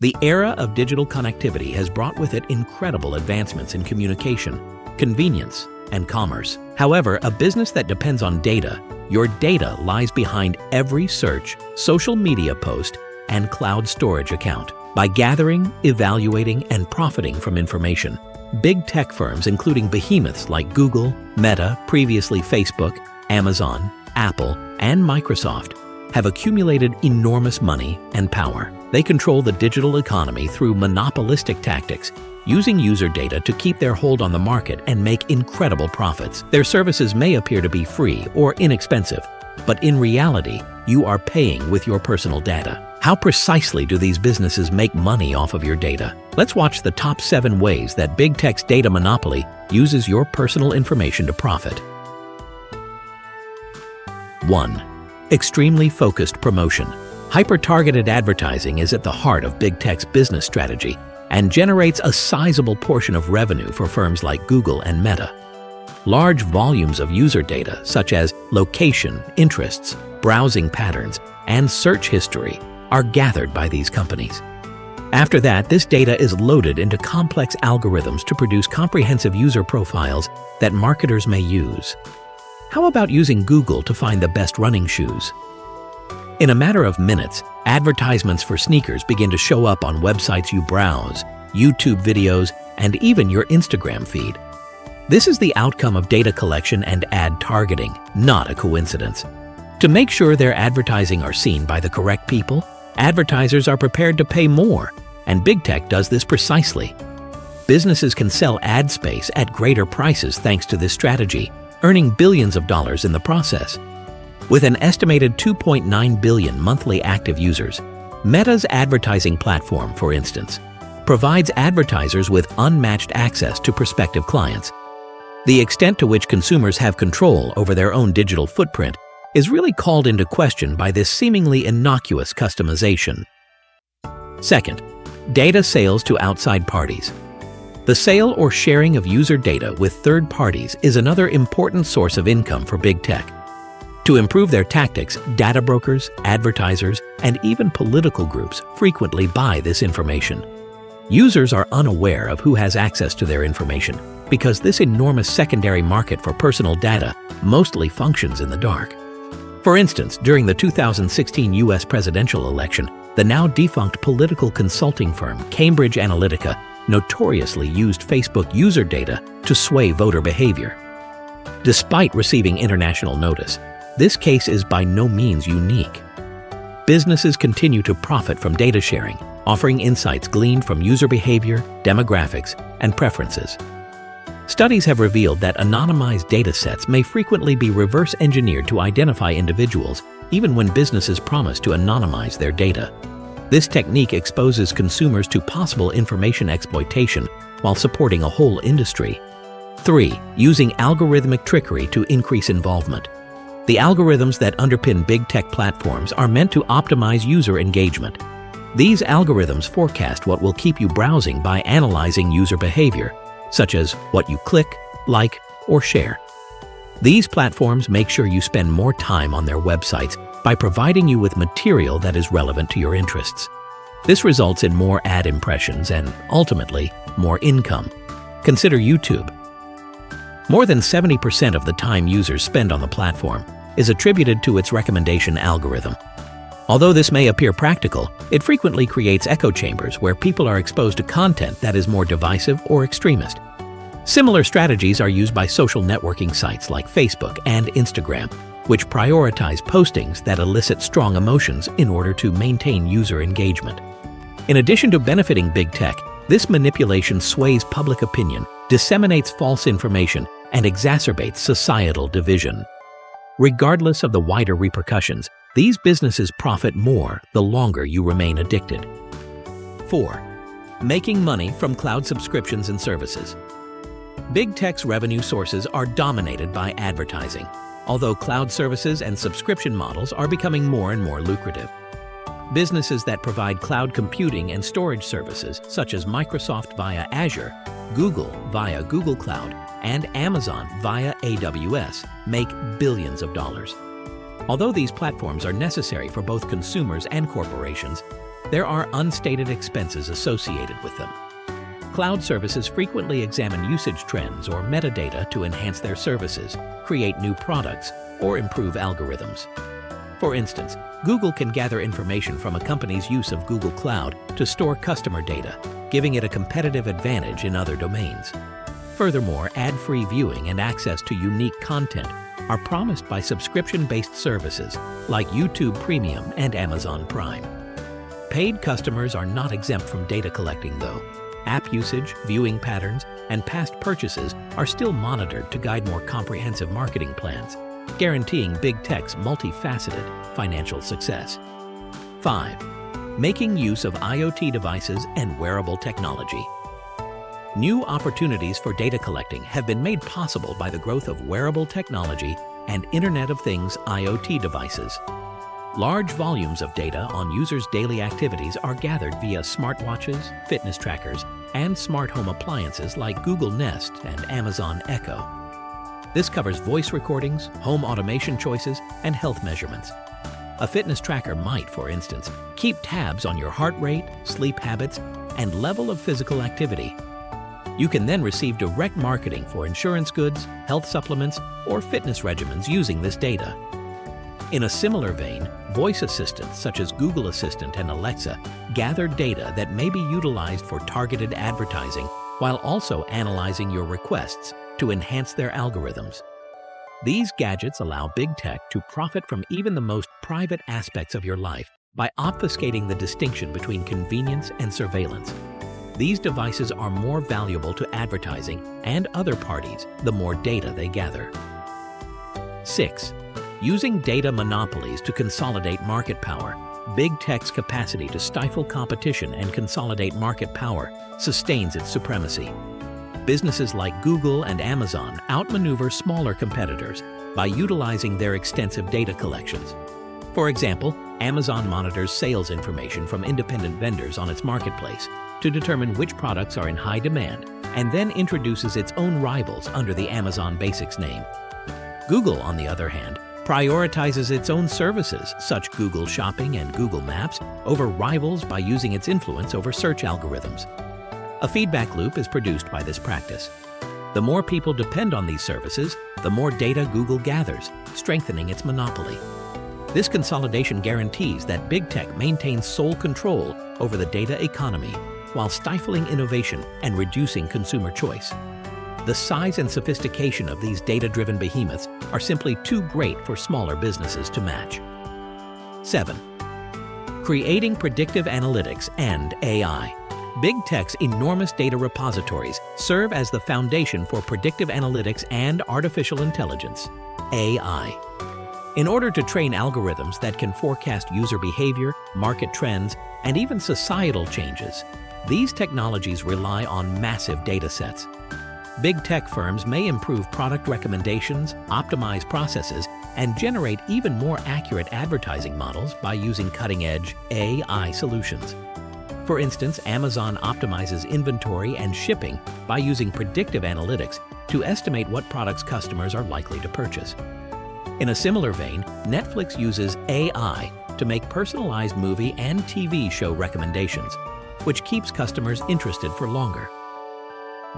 The era of digital connectivity has brought with it incredible advancements in communication, convenience, and commerce. However, a business that depends on data, your data lies behind every search, social media post, and cloud storage account. By gathering, evaluating, and profiting from information, big tech firms, including behemoths like Google, Meta, previously Facebook, Amazon, Apple, and Microsoft, have accumulated enormous money and power. They control the digital economy through monopolistic tactics, using user data to keep their hold on the market and make incredible profits. Their services may appear to be free or inexpensive, but in reality, you are paying with your personal data. How precisely do these businesses make money off of your data? Let's watch the top 7 ways that big tech's data monopoly uses your personal information to profit. 1. Extremely focused promotion. Hyper-targeted advertising is at the heart of big tech's business strategy and generates a sizable portion of revenue for firms like Google and Meta. Large volumes of user data, such as location, interests, browsing patterns, and search history, are gathered by these companies. After that, this data is loaded into complex algorithms to produce comprehensive user profiles that marketers may use. How about using Google to find the best running shoes? In a matter of minutes, advertisements for sneakers begin to show up on websites you browse, YouTube videos, and even your Instagram feed. This is the outcome of data collection and ad targeting, not a coincidence. To make sure their advertising are seen by the correct people, advertisers are prepared to pay more, and big tech does this precisely. Businesses can sell ad space at greater prices thanks to this strategy, earning billions of dollars in the process. With an estimated 2.9 billion monthly active users, Meta's advertising platform, for instance, provides advertisers with unmatched access to prospective clients. The extent to which consumers have control over their own digital footprint is really called into question by this seemingly innocuous customization. Second, data sales to outside parties. The sale or sharing of user data with third parties is another important source of income for big tech. To improve their tactics, data brokers, advertisers, and even political groups frequently buy this information. Users are unaware of who has access to their information because this enormous secondary market for personal data mostly functions in the dark. For instance, during the 2016 US presidential election, the now defunct political consulting firm Cambridge Analytica notoriously used Facebook user data to sway voter behavior. Despite receiving international notice, this case is by no means unique. Businesses continue to profit from data sharing, offering insights gleaned from user behavior, demographics, and preferences. Studies have revealed that anonymized data sets may frequently be reverse engineered to identify individuals, even when businesses promise to anonymize their data. This technique exposes consumers to possible information exploitation while supporting a whole industry. 3. Using algorithmic trickery to increase involvement. The algorithms that underpin big tech platforms are meant to optimize user engagement. These algorithms forecast what will keep you browsing by analyzing user behavior, such as what you click, like, or share. These platforms make sure you spend more time on their websites by providing you with material that is relevant to your interests. This results in more ad impressions and, ultimately, more income. Consider YouTube. More than 70% of the time users spend on the platform is attributed to its recommendation algorithm. Although this may appear practical, it frequently creates echo chambers where people are exposed to content that is more divisive or extremist. Similar strategies are used by social networking sites like Facebook and Instagram, which prioritize postings that elicit strong emotions in order to maintain user engagement. In addition to benefiting big tech, this manipulation sways public opinion, disseminates false information, and exacerbates societal division. Regardless of the wider repercussions, these businesses profit more the longer you remain addicted. 4. Making money from cloud subscriptions and services. Big tech's revenue sources are dominated by advertising, although cloud services and subscription models are becoming more and more lucrative. Businesses that provide cloud computing and storage services, such as Microsoft via Azure, Google via Google Cloud, and Amazon via AWS, make billions of dollars. Although these platforms are necessary for both consumers and corporations, there are unstated expenses associated with them. Cloud services frequently examine usage trends or metadata to enhance their services, create new products, or improve algorithms. For instance, Google can gather information from a company's use of Google Cloud to store customer data, giving it a competitive advantage in other domains. Furthermore, ad-free viewing and access to unique content are promised by subscription-based services like YouTube Premium and Amazon Prime. Paid customers are not exempt from data collecting, though. App usage, viewing patterns, and past purchases are still monitored to guide more comprehensive marketing plans, guaranteeing big tech's multifaceted financial success. 5. Making use of IoT devices and wearable technology. New opportunities for data collecting have been made possible by the growth of wearable technology and Internet of Things IoT devices. Large volumes of data on users' daily activities are gathered via smartwatches, fitness trackers, and smart home appliances like Google Nest and Amazon Echo. This covers voice recordings, home automation choices, and health measurements. A fitness tracker might, for instance, keep tabs on your heart rate, sleep habits, and level of physical activity. You can then receive direct marketing for insurance goods, health supplements, or fitness regimens using this data. In a similar vein, voice assistants such as Google Assistant and Alexa gather data that may be utilized for targeted advertising while also analyzing your requests to enhance their algorithms. These gadgets allow big tech to profit from even the most private aspects of your life by obfuscating the distinction between convenience and surveillance. These devices are more valuable to advertising and other parties the more data they gather. 6. Using data monopolies to consolidate market power. Big tech's capacity to stifle competition and consolidate market power sustains its supremacy. Businesses like Google and Amazon outmaneuver smaller competitors by utilizing their extensive data collections. For example, Amazon monitors sales information from independent vendors on its marketplace to determine which products are in high demand and then introduces its own rivals under the Amazon Basics name. Google, on the other hand, prioritizes its own services, such Google Shopping and Google Maps, over rivals by using its influence over search algorithms. A feedback loop is produced by this practice. The more people depend on these services, the more data Google gathers, strengthening its monopoly. This consolidation guarantees that big tech maintains sole control over the data economy while stifling innovation and reducing consumer choice. The size and sophistication of these data-driven behemoths are simply too great for smaller businesses to match. 7. Creating predictive analytics and AI. Big tech's enormous data repositories serve as the foundation for predictive analytics and artificial intelligence, AI. In order to train algorithms that can forecast user behavior, market trends, and even societal changes, these technologies rely on massive data sets. Big tech firms may improve product recommendations, optimize processes, and generate even more accurate advertising models by using cutting-edge AI solutions. For instance, Amazon optimizes inventory and shipping by using predictive analytics to estimate what products customers are likely to purchase. In a similar vein, Netflix uses AI to make personalized movie and TV show recommendations, which keeps customers interested for longer.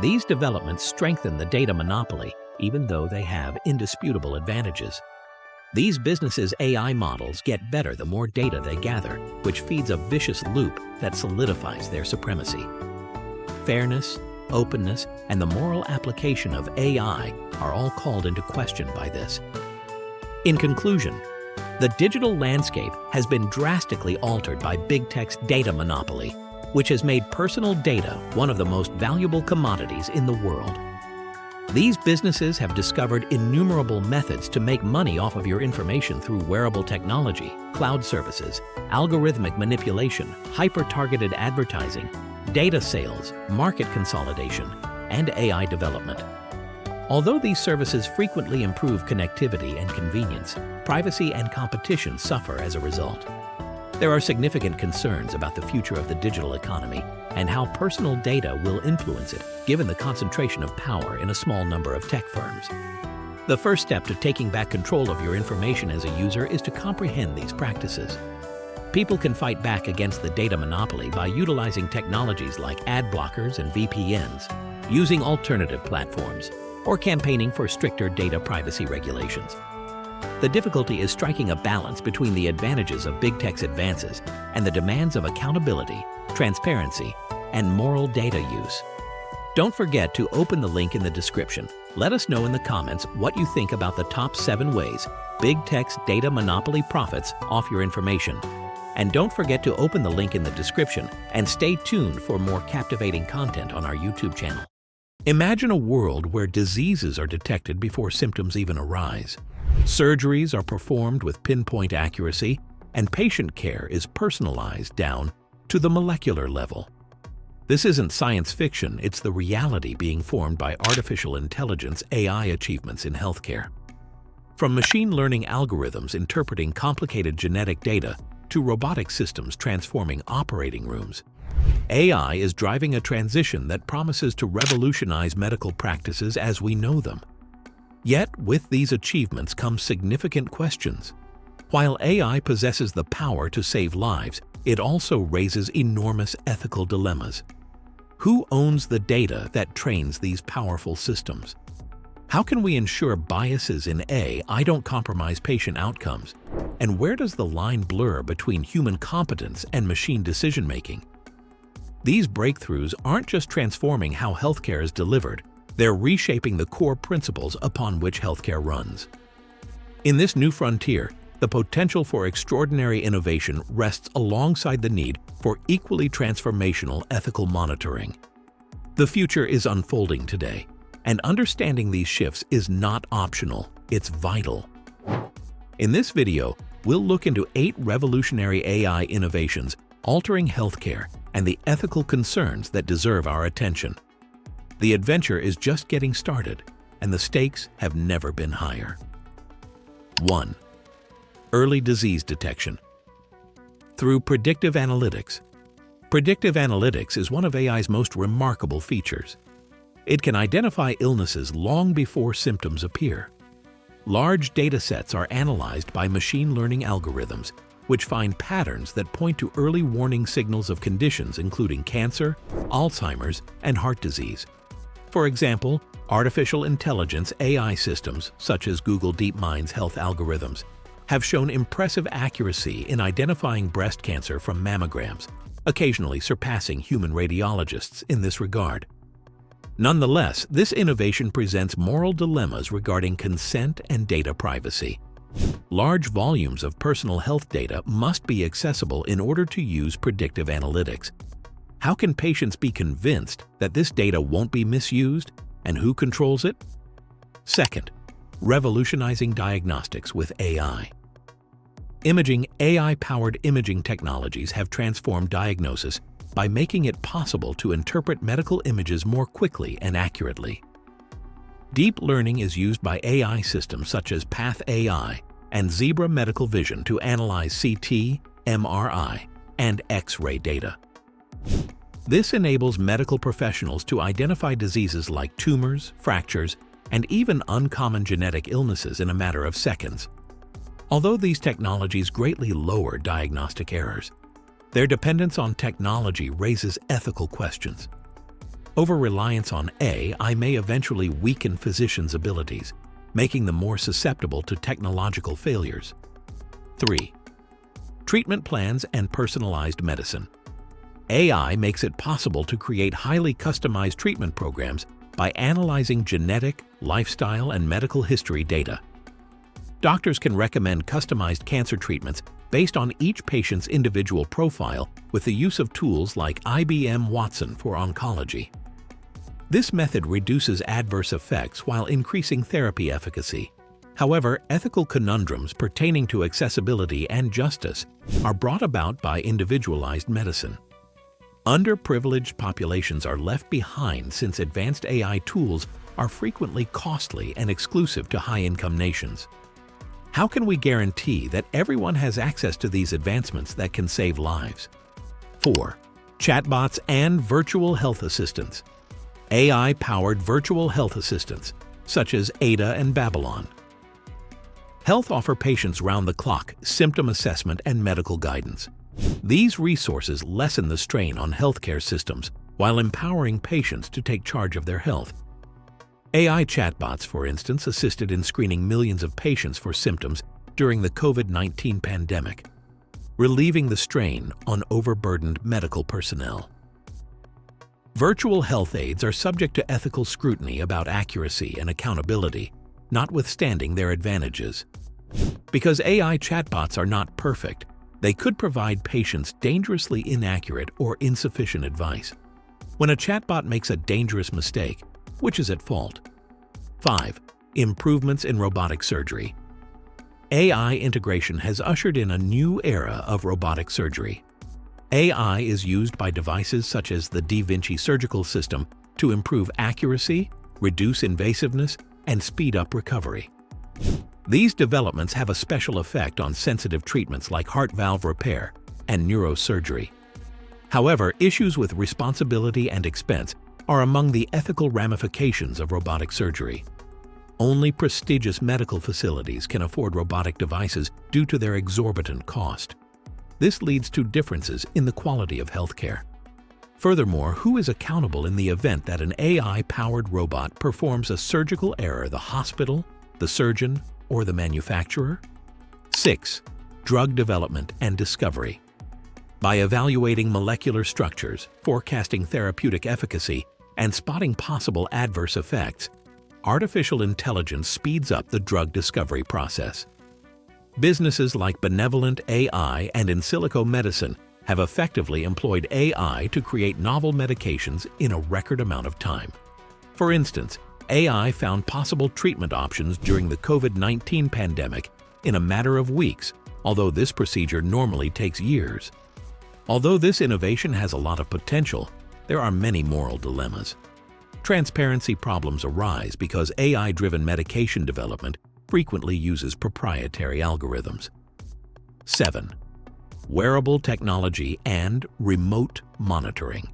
These developments strengthen the data monopoly, even though they have indisputable advantages. These businesses' AI models get better the more data they gather, which feeds a vicious loop that solidifies their supremacy. Fairness, openness, and the moral application of AI are all called into question by this. In conclusion, the digital landscape has been drastically altered by big tech's data monopoly, which has made personal data one of the most valuable commodities in the world. These businesses have discovered innumerable methods to make money off of your information through wearable technology, cloud services, algorithmic manipulation, hyper-targeted advertising, data sales, market consolidation, and AI development. Although these services frequently improve connectivity and convenience, privacy and competition suffer as a result. There are significant concerns about the future of the digital economy and how personal data will influence it, given the concentration of power in a small number of tech firms. The first step to taking back control of your information as a user is to comprehend these practices. People can fight back against the data monopoly by utilizing technologies like ad blockers and VPNs, using alternative platforms, or campaigning for stricter data privacy regulations. The difficulty is striking a balance between the advantages of big tech's advances and the demands of accountability, transparency, and moral data use. Don't forget to open the link in the description. Let us know in the comments what you think about the top 7 ways big tech's data monopoly profits off your information. And don't forget to open the link in the description and stay tuned for more captivating content on our YouTube channel. Imagine a world where diseases are detected before symptoms even arise. Surgeries are performed with pinpoint accuracy, and patient care is personalized down to the molecular level. This isn't science fiction, it's the reality being formed by artificial intelligence AI achievements in healthcare. From machine learning algorithms interpreting complicated genetic data to robotic systems transforming operating rooms, AI is driving a transition that promises to revolutionize medical practices as we know them. Yet, with these achievements come significant questions. While AI possesses the power to save lives, it also raises enormous ethical dilemmas. Who owns the data that trains these powerful systems? How can we ensure biases in AI don't compromise patient outcomes? And where does the line blur between human competence and machine decision-making? These breakthroughs aren't just transforming how healthcare is delivered, they're reshaping the core principles upon which healthcare runs. In this new frontier, the potential for extraordinary innovation rests alongside the need for equally transformational ethical monitoring. The future is unfolding today, and understanding these shifts is not optional, it's vital. In this video, we'll look into 8 revolutionary AI innovations altering healthcare and the ethical concerns that deserve our attention. The adventure is just getting started, and the stakes have never been higher. 1. Early disease detection. Through predictive analytics. Predictive analytics is one of AI's most remarkable features. It can identify illnesses long before symptoms appear. Large datasets are analyzed by machine learning algorithms, which find patterns that point to early warning signals of conditions including cancer, Alzheimer's, and heart disease. For example, artificial intelligence AI systems, such as Google DeepMind's health algorithms, have shown impressive accuracy in identifying breast cancer from mammograms, occasionally surpassing human radiologists in this regard. Nonetheless, this innovation presents moral dilemmas regarding consent and data privacy. Large volumes of personal health data must be accessible in order to use predictive analytics. How can patients be convinced that this data won't be misused, and who controls it? Second, revolutionizing diagnostics with AI. AI-powered imaging technologies have transformed diagnosis by making it possible to interpret medical images more quickly and accurately. Deep learning is used by AI systems such as Path AI and Zebra Medical Vision to analyze CT, MRI, and X-ray data. This enables medical professionals to identify diseases like tumors, fractures, and even uncommon genetic illnesses in a matter of seconds. Although these technologies greatly lower diagnostic errors, their dependence on technology raises ethical questions. Over-reliance on AI may eventually weaken physicians' abilities, making them more susceptible to technological failures. 3. Treatment plans and personalized medicine. AI makes it possible to create highly customized treatment programs by analyzing genetic, lifestyle, and medical history data. Doctors can recommend customized cancer treatments based on each patient's individual profile with the use of tools like IBM Watson for oncology. This method reduces adverse effects while increasing therapy efficacy. However, ethical conundrums pertaining to accessibility and justice are brought about by individualized medicine. Underprivileged populations are left behind since advanced AI tools are frequently costly and exclusive to high-income nations. How can we guarantee that everyone has access to these advancements that can save lives? 4. Chatbots and virtual health assistants. AI-powered virtual health assistants, such as Ada and Babylon, Health offer patients round-the-clock symptom assessment and medical guidance. These resources lessen the strain on healthcare systems while empowering patients to take charge of their health. AI chatbots, for instance, assisted in screening millions of patients for symptoms during the COVID-19 pandemic, relieving the strain on overburdened medical personnel. Virtual health aides are subject to ethical scrutiny about accuracy and accountability, notwithstanding their advantages. Because AI chatbots are not perfect, they could provide patients dangerously inaccurate or insufficient advice. When a chatbot makes a dangerous mistake, which is at fault? 5. Improvements in robotic surgery. AI integration has ushered in a new era of robotic surgery. AI is used by devices such as the Da Vinci surgical system to improve accuracy, reduce invasiveness, and speed up recovery. These developments have a special effect on sensitive treatments like heart valve repair and neurosurgery. However, issues with responsibility and expense are among the ethical ramifications of robotic surgery. Only prestigious medical facilities can afford robotic devices due to their exorbitant cost. This leads to differences in the quality of healthcare. Furthermore, who is accountable in the event that an AI-powered robot performs a surgical error: the hospital, the surgeon, or the manufacturer? 6. Drug development and discovery. By evaluating molecular structures, forecasting therapeutic efficacy, and spotting possible adverse effects, artificial intelligence speeds up the drug discovery process. Businesses like Benevolent AI and In Silico Medicine have effectively employed AI to create novel medications in a record amount of time. For instance, AI found possible treatment options during the COVID-19 pandemic in a matter of weeks, although this procedure normally takes years. Although this innovation has a lot of potential, there are many moral dilemmas. Transparency problems arise because AI-driven medication development frequently uses proprietary algorithms. 7. Wearable technology and remote monitoring.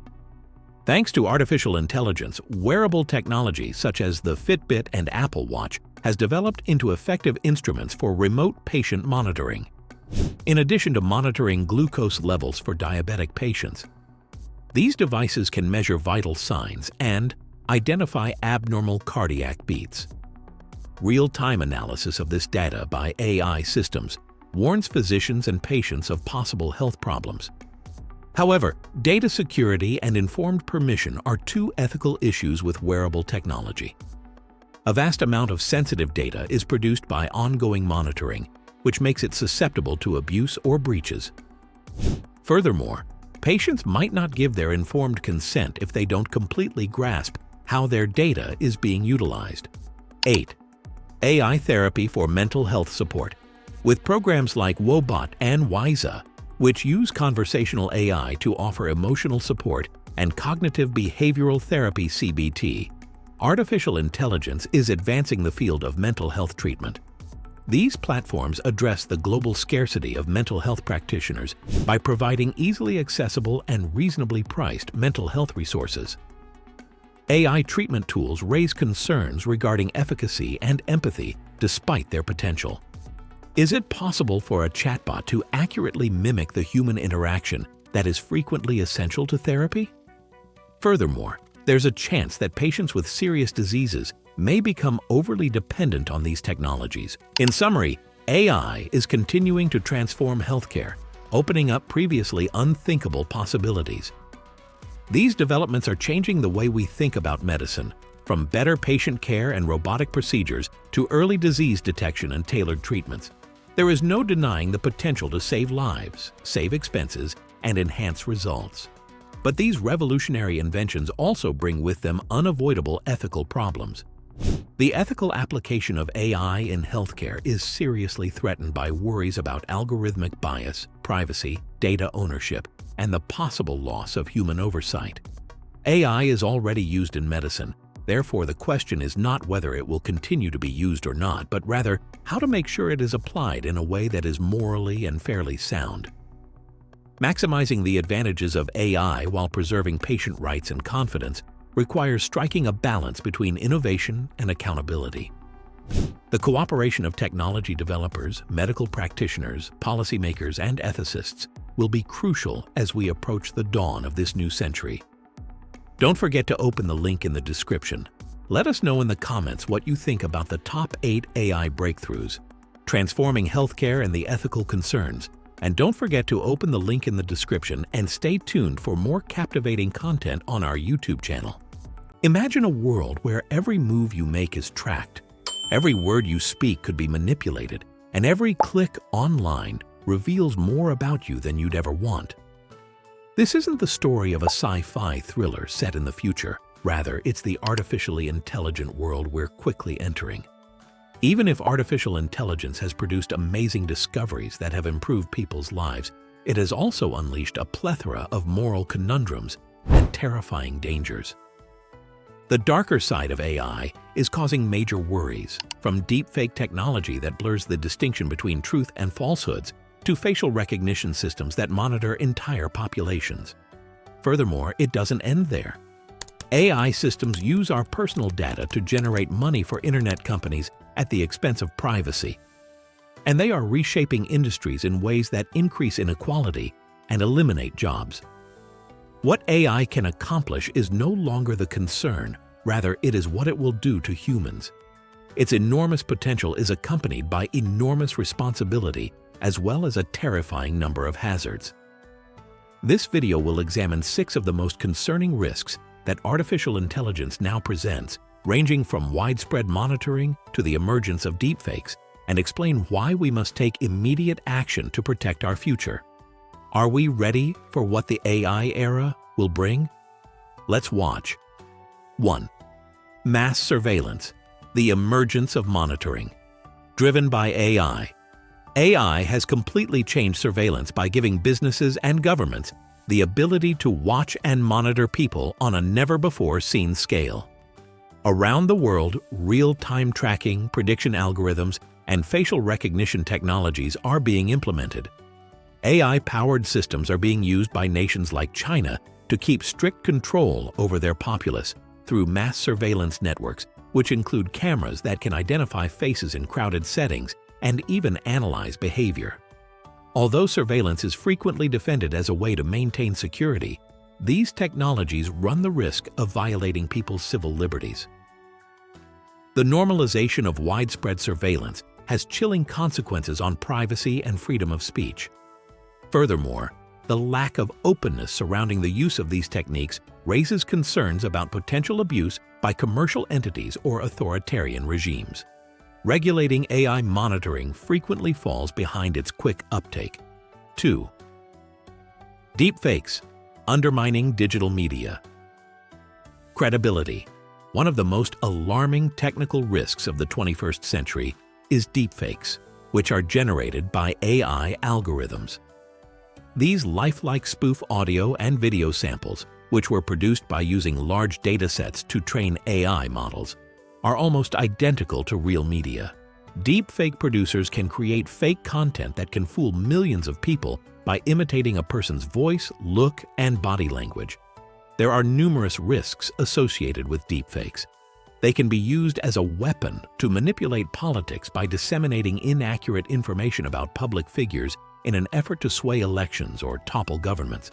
Thanks to artificial intelligence, wearable technology such as the Fitbit and Apple Watch has developed into effective instruments for remote patient monitoring. In addition to monitoring glucose levels for diabetic patients, these devices can measure vital signs and identify abnormal cardiac beats. Real-time analysis of this data by AI systems warns physicians and patients of possible health problems. However, data security and informed permission are two ethical issues with wearable technology. A vast amount of sensitive data is produced by ongoing monitoring, which makes it susceptible to abuse or breaches. Furthermore, patients might not give their informed consent if they don't completely grasp how their data is being utilized. 8. AI therapy for mental health support. With programs like Wobot and Wiza, which use conversational AI to offer emotional support, and cognitive behavioral therapy (CBT), artificial intelligence is advancing the field of mental health treatment. These platforms address the global scarcity of mental health practitioners by providing easily accessible and reasonably priced mental health resources. AI treatment tools raise concerns regarding efficacy and empathy despite their potential. Is it possible for a chatbot to accurately mimic the human interaction that is frequently essential to therapy? Furthermore, there's a chance that patients with serious diseases may become overly dependent on these technologies. In summary, AI is continuing to transform healthcare, opening up previously unthinkable possibilities. These developments are changing the way we think about medicine, from better patient care and robotic procedures to early disease detection and tailored treatments. There is no denying the potential to save lives, save expenses, and enhance results. But these revolutionary inventions also bring with them unavoidable ethical problems. The ethical application of AI in healthcare is seriously threatened by worries about algorithmic bias, privacy, data ownership, and the possible loss of human oversight. AI is already used in medicine. Therefore, the question is not whether it will continue to be used or not, but rather how to make sure it is applied in a way that is morally and fairly sound. Maximizing the advantages of AI while preserving patient rights and confidence requires striking a balance between innovation and accountability. The cooperation of technology developers, medical practitioners, policymakers, and ethicists will be crucial as we approach the dawn of this new century. Don't forget to open the link in the description. Let us know in the comments what you think about the top 8 AI breakthroughs, transforming healthcare and the ethical concerns. And don't forget to open the link in the description and stay tuned for more captivating content on our YouTube channel. Imagine a world where every move you make is tracked, every word you speak could be manipulated, and every click online reveals more about you than you'd ever want. This isn't the story of a sci-fi thriller set in the future. Rather, it's the artificially intelligent world we're quickly entering. Even if artificial intelligence has produced amazing discoveries that have improved people's lives, it has also unleashed a plethora of moral conundrums and terrifying dangers. The darker side of AI is causing major worries, from deepfake technology that blurs the distinction between truth and falsehoods to facial recognition systems that monitor entire populations. Furthermore, it doesn't end there. AI systems use our personal data to generate money for internet companies at the expense of privacy. And they are reshaping industries in ways that increase inequality and eliminate jobs. What AI can accomplish is no longer the concern, rather it is what it will do to humans. Its enormous potential is accompanied by enormous responsibility as well as a terrifying number of hazards. This video will examine 6 of the most concerning risks that artificial intelligence now presents, ranging from widespread monitoring to the emergence of deepfakes, and explain why we must take immediate action to protect our future. Are we ready for what the AI era will bring? Let's watch. 1. Mass surveillance, the emergence of monitoring. Driven by AI. AI has completely changed surveillance by giving businesses and governments the ability to watch and monitor people on a never-before-seen scale. Around the world, real-time tracking, prediction algorithms, and facial recognition technologies are being implemented. AI-powered systems are being used by nations like China to keep strict control over their populace through mass surveillance networks, which include cameras that can identify faces in crowded settings and even analyze behavior. Although surveillance is frequently defended as a way to maintain security, these technologies run the risk of violating people's civil liberties. The normalization of widespread surveillance has chilling consequences on privacy and freedom of speech. Furthermore, the lack of openness surrounding the use of these techniques raises concerns about potential abuse by commercial entities or authoritarian regimes. Regulating AI monitoring frequently falls behind its quick uptake. 2. Deepfakes, undermining digital media. Credibility. One of the most alarming technical risks of the 21st century is deepfakes, which are generated by AI algorithms. These lifelike spoof audio and video samples, which were produced by using large datasets to train AI models, are almost identical to real media. Deepfake producers can create fake content that can fool millions of people by imitating a person's voice, look, and body language. There are numerous risks associated with deepfakes. They can be used as a weapon to manipulate politics by disseminating inaccurate information about public figures in an effort to sway elections or topple governments.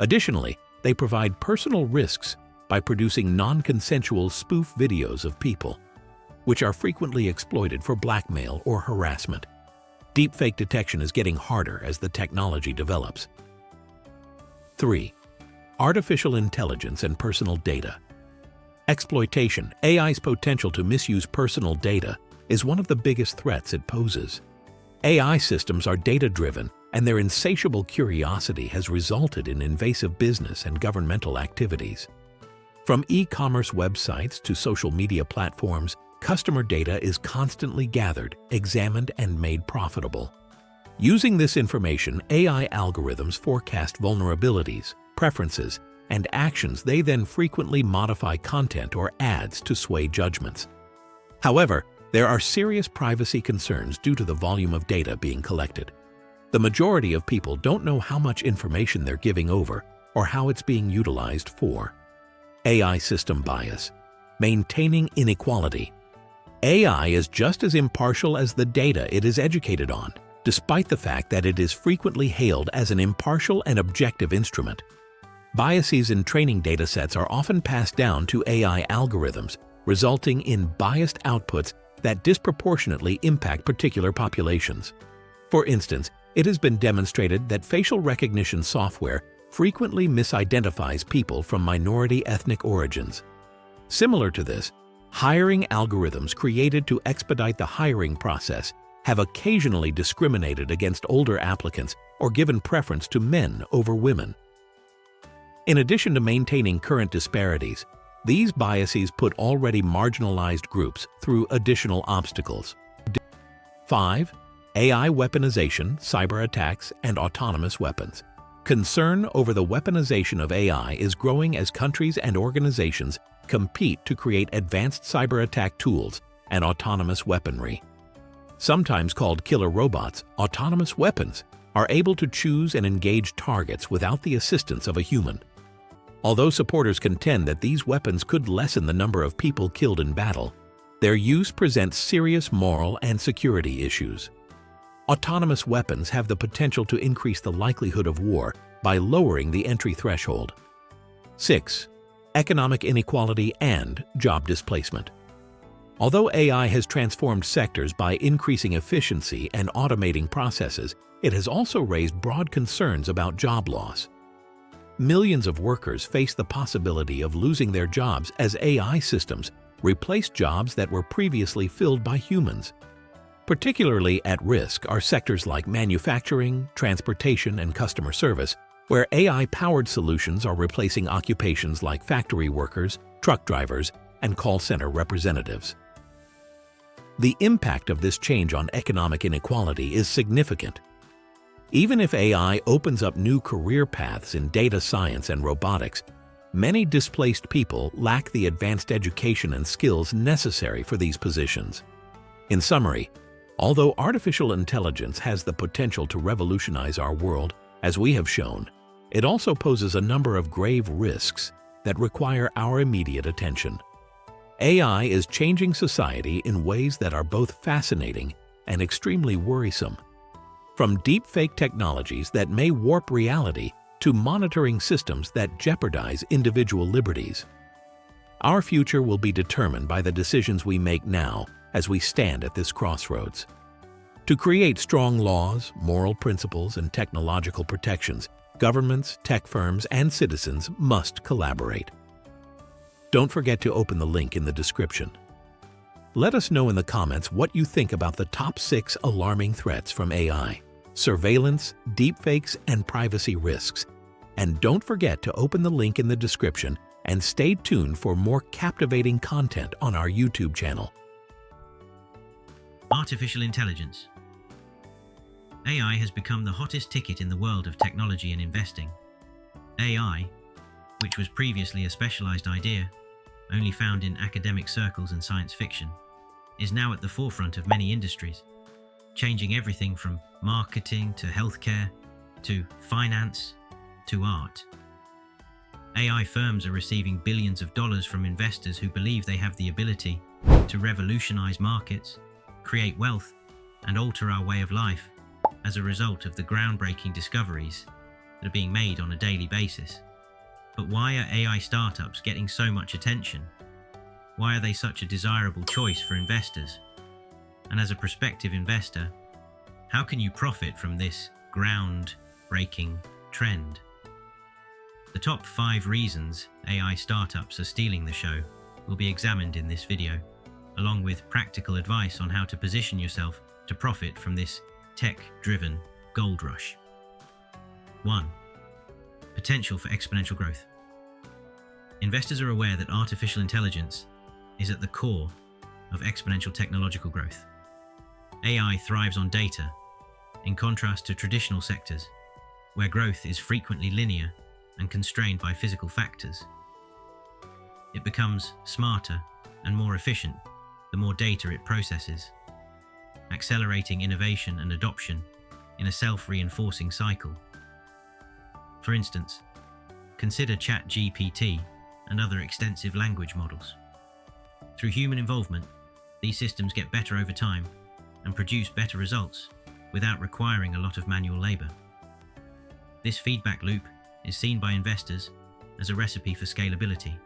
Additionally, they provide personal risks by producing non-consensual spoof videos of people, which are frequently exploited for blackmail or harassment. Deepfake detection is getting harder as the technology develops. 3. Artificial intelligence and personal data. Exploitation. AI's potential to misuse personal data is one of the biggest threats it poses. AI systems are data-driven, and their insatiable curiosity has resulted in invasive business and governmental activities. From e-commerce websites to social media platforms, customer data is constantly gathered, examined, and made profitable. Using this information, AI algorithms forecast vulnerabilities, preferences, and actions. They then frequently modify content or ads to sway judgments. However, there are serious privacy concerns due to the volume of data being collected. The majority of people don't know how much information they're giving over or how it's being utilized for. AI system bias. Maintaining inequality. AI is just as impartial as the data it is educated on. despite the fact that it is frequently hailed as an impartial and objective instrument. Biases in training datasets are often passed down to AI algorithms, resulting in biased outputs that disproportionately impact particular populations. For instance, it has been demonstrated that facial recognition software frequently misidentifies people from minority ethnic origins. Similar to this, hiring algorithms created to expedite the hiring process have occasionally discriminated against older applicants or given preference to men over women. In addition to maintaining current disparities, these biases put already marginalized groups through additional obstacles. 5. AI weaponization, cyber attacks, and autonomous weapons. Concern over the weaponization of AI is growing as countries and organizations compete to create advanced cyber attack tools and autonomous weaponry. Sometimes called killer robots, autonomous weapons are able to choose and engage targets without the assistance of a human. Although supporters contend that these weapons could lessen the number of people killed in battle, their use presents serious moral and security issues. Autonomous weapons have the potential to increase the likelihood of war by lowering the entry threshold. 6. Economic inequality and job displacement. Although AI has transformed sectors by increasing efficiency and automating processes, it has also raised broad concerns about job loss. Millions of workers face the possibility of losing their jobs as AI systems replace jobs that were previously filled by humans. Particularly at risk are sectors like manufacturing, transportation, and customer service, where AI-powered solutions are replacing occupations like factory workers, truck drivers, and call center representatives. The impact of this change on economic inequality is significant. Even if AI opens up new career paths in data science and robotics, many displaced people lack the advanced education and skills necessary for these positions. In summary, although artificial intelligence has the potential to revolutionize our world, as we have shown, it also poses a number of grave risks that require our immediate attention. AI is changing society in ways that are both fascinating and extremely worrisome. From deepfake technologies that may warp reality to monitoring systems that jeopardize individual liberties. Our future will be determined by the decisions we make now as we stand at this crossroads. To create strong laws, moral principles, and technological protections, governments, tech firms, and citizens must collaborate. Don't forget to open the link in the description. Let us know in the comments what you think about the top 6 alarming threats from AI, surveillance, deepfakes, and privacy risks. And don't forget to open the link in the description and stay tuned for more captivating content on our YouTube channel. Artificial intelligence. AI has become the hottest ticket in the world of technology and investing. AI, which was previously a specialized idea, only found in academic circles and science fiction, is now at the forefront of many industries, changing everything from marketing to healthcare, to finance, to art. AI firms are receiving billions of dollars from investors who believe they have the ability to revolutionize markets, create wealth, and alter our way of life as a result of the groundbreaking discoveries that are being made on a daily basis. But why are AI startups getting so much attention? Why are they such a desirable choice for investors? And as a prospective investor, how can you profit from this groundbreaking trend? The top 5 reasons AI startups are stealing the show will be examined in this video, along with practical advice on how to position yourself to profit from this tech-driven gold rush. 1. Potential for exponential growth. Investors are aware that artificial intelligence is at the core of exponential technological growth. AI thrives on data, in contrast to traditional sectors, where growth is frequently linear and constrained by physical factors. It becomes smarter and more efficient the more data it processes, accelerating innovation and adoption in a self-reinforcing cycle. For instance, consider ChatGPT and other extensive language models. Through human involvement, these systems get better over time and produce better results without requiring a lot of manual labor. This feedback loop is seen by investors as a recipe for scalability,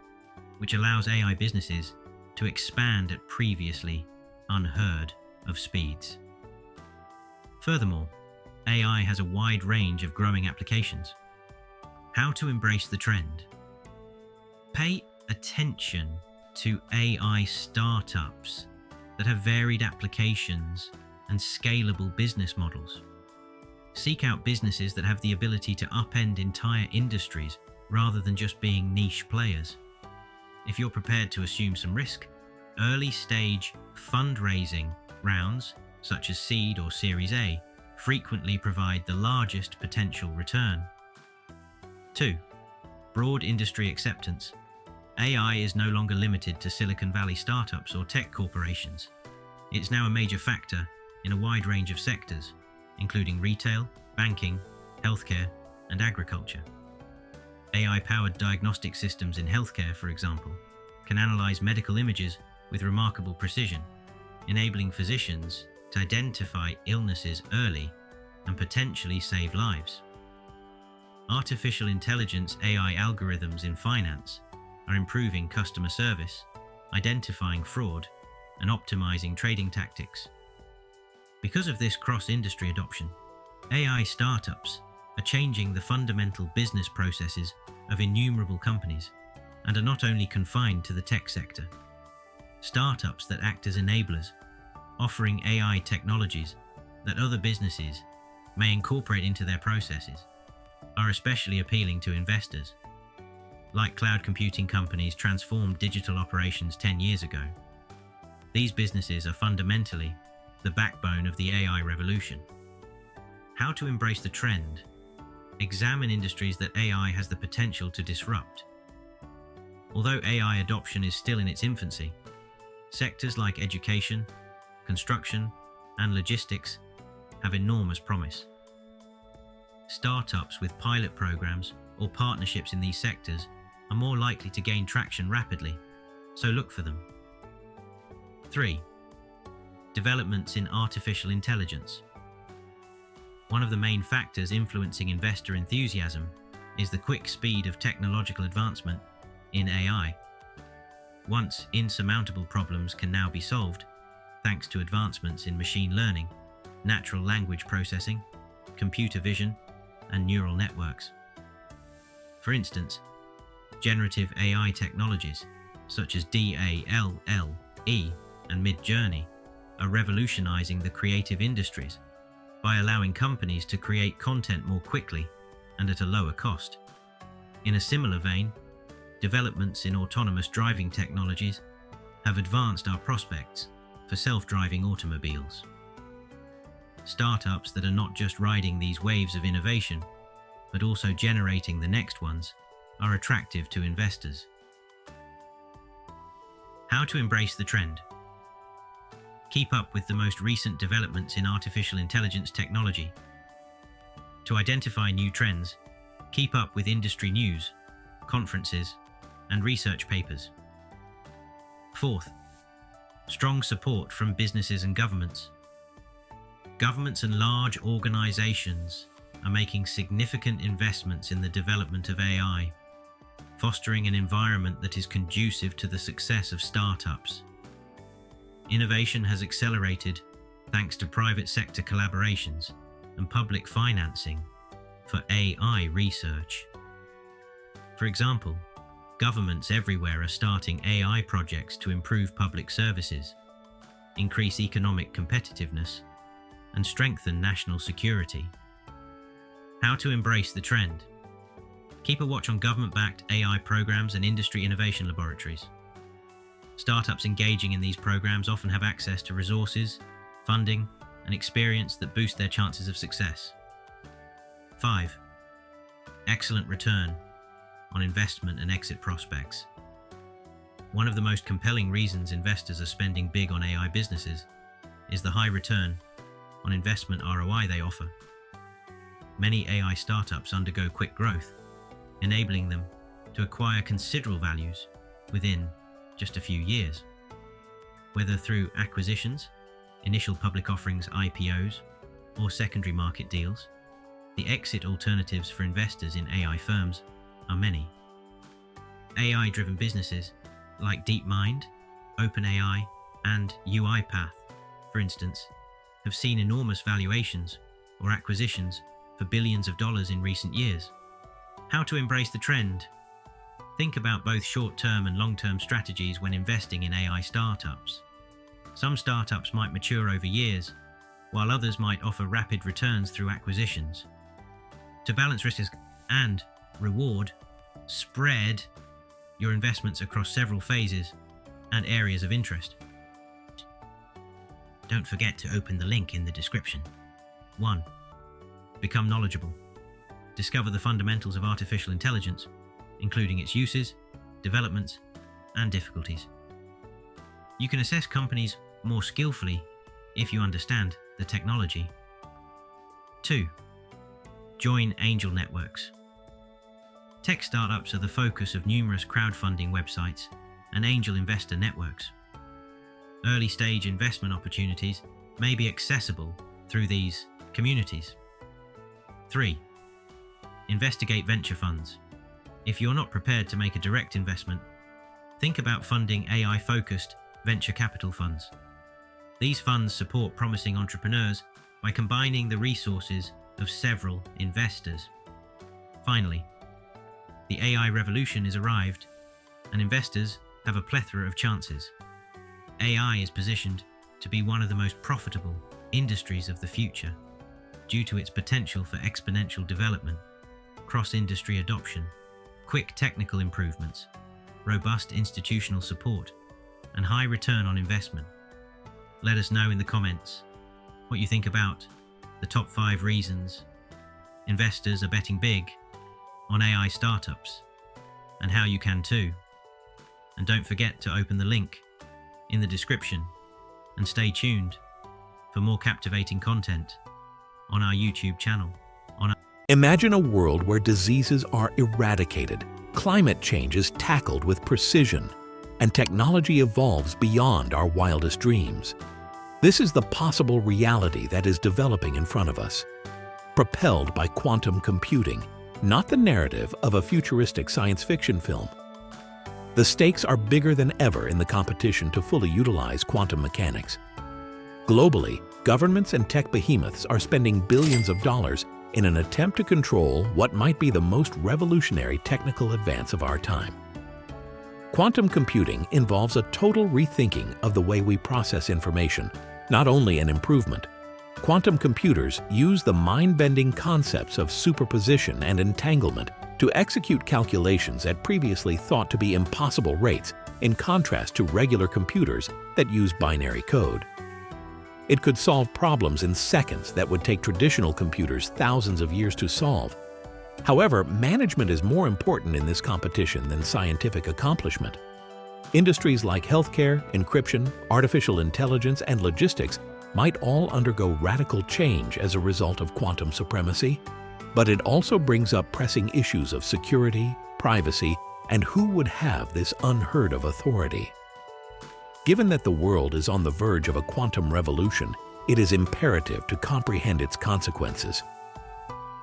which allows AI businesses to expand at previously unheard of speeds. Furthermore, AI has a wide range of growing applications. How to embrace the trend? Pay attention to AI startups that have varied applications and scalable business models. Seek out businesses that have the ability to upend entire industries rather than just being niche players. If you're prepared to assume some risk, early-stage fundraising rounds, such as seed or Series A, frequently provide the largest potential return. 2. Broad industry acceptance. AI is no longer limited to Silicon Valley startups or tech corporations. It's now a major factor in a wide range of sectors, including retail, banking, healthcare, and agriculture. AI-powered diagnostic systems in healthcare, for example, can analyze medical images with remarkable precision, enabling physicians to identify illnesses early and potentially save lives. Artificial intelligence AI algorithms in finance are improving customer service, identifying fraud, and optimizing trading tactics. Because of this cross-industry adoption, AI startups are changing the fundamental business processes of innumerable companies and are not only confined to the tech sector. Startups that act as enablers, offering AI technologies that other businesses may incorporate into their processes, are especially appealing to investors. Like cloud computing companies transformed digital operations 10 years ago, these businesses are fundamentally the backbone of the AI revolution. How to embrace the trend? Examine industries that AI has the potential to disrupt. Although AI adoption is still in its infancy, sectors like education, construction, and logistics have enormous promise. Startups with pilot programs or partnerships in these sectors are more likely to gain traction rapidly, so look for them. 3. Developments in artificial intelligence. One of the main factors influencing investor enthusiasm is the quick speed of technological advancement in AI. Once insurmountable problems can now be solved thanks to advancements in machine learning, natural language processing, computer vision, and neural networks. For instance, generative AI technologies such as DALL-E and Mid-Journey are revolutionizing the creative industries by allowing companies to create content more quickly and at a lower cost. In a similar vein, developments in autonomous driving technologies have advanced our prospects for self-driving automobiles. Startups that are not just riding these waves of innovation, but also generating the next ones, are attractive to investors. How to embrace the trend? Keep up with the most recent developments in artificial intelligence technology. To identify new trends, keep up with industry news, conferences, and research papers. 4th, strong support from businesses and governments. Governments and large organizations are making significant investments in the development of AI, fostering an environment that is conducive to the success of startups. Innovation has accelerated thanks to private sector collaborations and public financing for AI research. For example, governments everywhere are starting AI projects to improve public services, increase economic competitiveness, and strengthen national security. How to embrace the trend? Keep a watch on government-backed AI programs and industry innovation laboratories. Startups engaging in these programs often have access to resources, funding, and experience that boost their chances of success. 5. Excellent return on investment and exit prospects. One of the most compelling reasons investors are spending big on AI businesses is the high return on investment ROI they offer. Many AI startups undergo quick growth, enabling them to acquire considerable values within just a few years. Whether through acquisitions, initial public offerings, IPOs, or secondary market deals. The exit alternatives for investors in AI firms are many. AI-driven businesses like DeepMind, OpenAI, and UiPath, for instance, have seen enormous valuations or acquisitions for billions of dollars in recent years. How to embrace the trend? Think about both short-term and long-term strategies when investing in AI startups. Some startups might mature over years, while others might offer rapid returns through acquisitions. To balance risk and reward, spread your investments across several phases and areas of interest. Don't forget to open the link in the description. 1. Become knowledgeable. Discover the fundamentals of artificial intelligence, including its uses, developments, and difficulties. You can assess companies more skillfully if you understand the technology. 2. Join angel networks. Tech startups are the focus of numerous crowdfunding websites and angel investor networks. Early-stage investment opportunities may be accessible through these communities. 3. Investigate venture funds. If you're not prepared to make a direct investment, think about funding AI-focused venture capital funds. These funds support promising entrepreneurs by combining the resources of several investors. Finally, the AI revolution is arrived, and investors have a plethora of chances. AI is positioned to be one of the most profitable industries of the future due to its potential for exponential development, cross-industry adoption, quick technical improvements, robust institutional support, and high return on investment. Let us know in the comments what you think about the top 5 reasons investors are betting big on AI startups, and how you can too. And don't forget to open the link in the description and stay tuned for more captivating content on our YouTube channel. Imagine a world where diseases are eradicated, climate change is tackled with precision, and technology evolves beyond our wildest dreams. This is the possible reality that is developing in front of us, propelled by quantum computing, not the narrative of a futuristic science fiction film. The stakes are bigger than ever in the competition to fully utilize quantum mechanics. Globally, governments and tech behemoths are spending billions of dollars in an attempt to control what might be the most revolutionary technical advance of our time. Quantum computing involves a total rethinking of the way we process information, not only an improvement. Quantum computers use the mind-bending concepts of superposition and entanglement to execute calculations at previously thought to be impossible rates, in contrast to regular computers that use binary code. It could solve problems in seconds that would take traditional computers thousands of years to solve. However, management is more important in this competition than scientific accomplishment. Industries like healthcare, encryption, artificial intelligence, and logistics might all undergo radical change as a result of quantum supremacy, but it also brings up pressing issues of security, privacy, and who would have this unheard-of authority. Given that the world is on the verge of a quantum revolution, it is imperative to comprehend its consequences.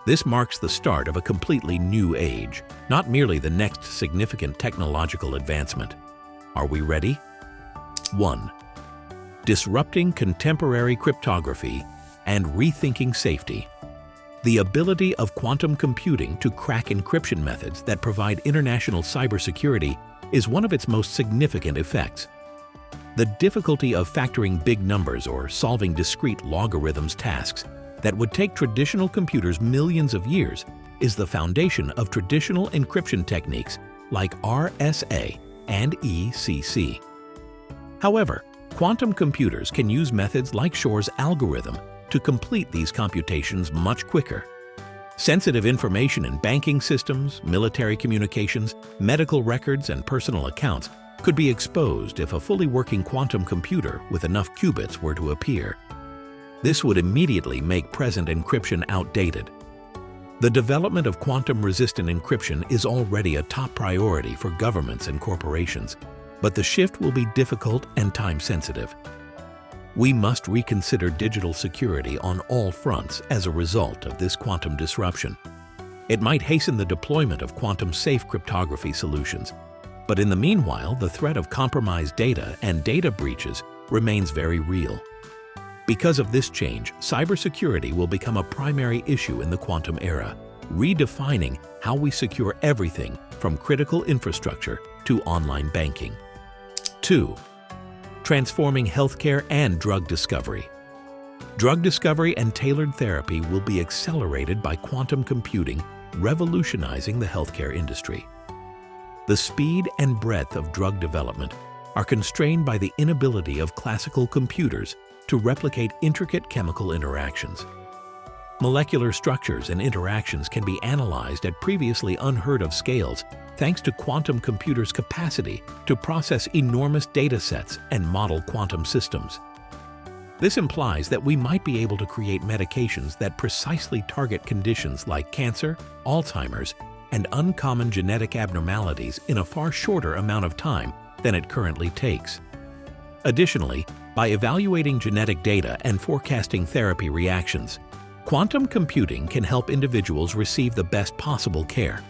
This marks the start of a completely new age, not merely the next significant technological advancement. Are we ready? 1. Disrupting contemporary cryptography and rethinking safety. The ability of quantum computing to crack encryption methods that provide international cybersecurity is one of its most significant effects. The difficulty of factoring big numbers or solving discrete logarithms tasks that would take traditional computers millions of years is the foundation of traditional encryption techniques like RSA and ECC. However, quantum computers can use methods like Shor's algorithm to complete these computations much quicker. Sensitive information in banking systems, military communications, medical records, and personal accounts could be exposed if a fully working quantum computer with enough qubits were to appear. This would immediately make present encryption outdated. The development of quantum-resistant encryption is already a top priority for governments and corporations, but the shift will be difficult and time-sensitive. We must reconsider digital security on all fronts as a result of this quantum disruption. It might hasten the deployment of quantum-safe cryptography solutions, but in the meanwhile, the threat of compromised data and data breaches remains very real. Because of this change, cybersecurity will become a primary issue in the quantum era, redefining how we secure everything from critical infrastructure to online banking. 2. Transforming healthcare and drug discovery. Drug discovery and tailored therapy will be accelerated by quantum computing, revolutionizing the healthcare industry. The speed and breadth of drug development are constrained by the inability of classical computers to replicate intricate chemical interactions. Molecular structures and interactions can be analyzed at previously unheard-of scales thanks to quantum computers' capacity to process enormous data sets and model quantum systems. This implies that we might be able to create medications that precisely target conditions like cancer, Alzheimer's, and uncommon genetic abnormalities in a far shorter amount of time than it currently takes. Additionally, by evaluating genetic data and forecasting therapy reactions, quantum computing can help individuals receive the best possible care.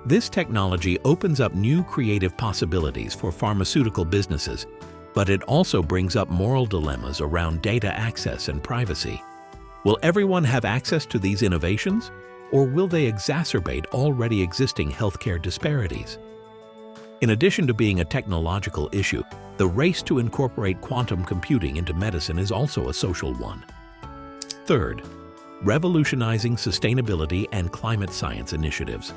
This technology opens up new creative possibilities for pharmaceutical businesses, but it also brings up moral dilemmas around data access and privacy. Will everyone have access to these innovations, or will they exacerbate already existing healthcare disparities? In addition to being a technological issue, the race to incorporate quantum computing into medicine is also a social one. Third, revolutionizing sustainability and climate science initiatives.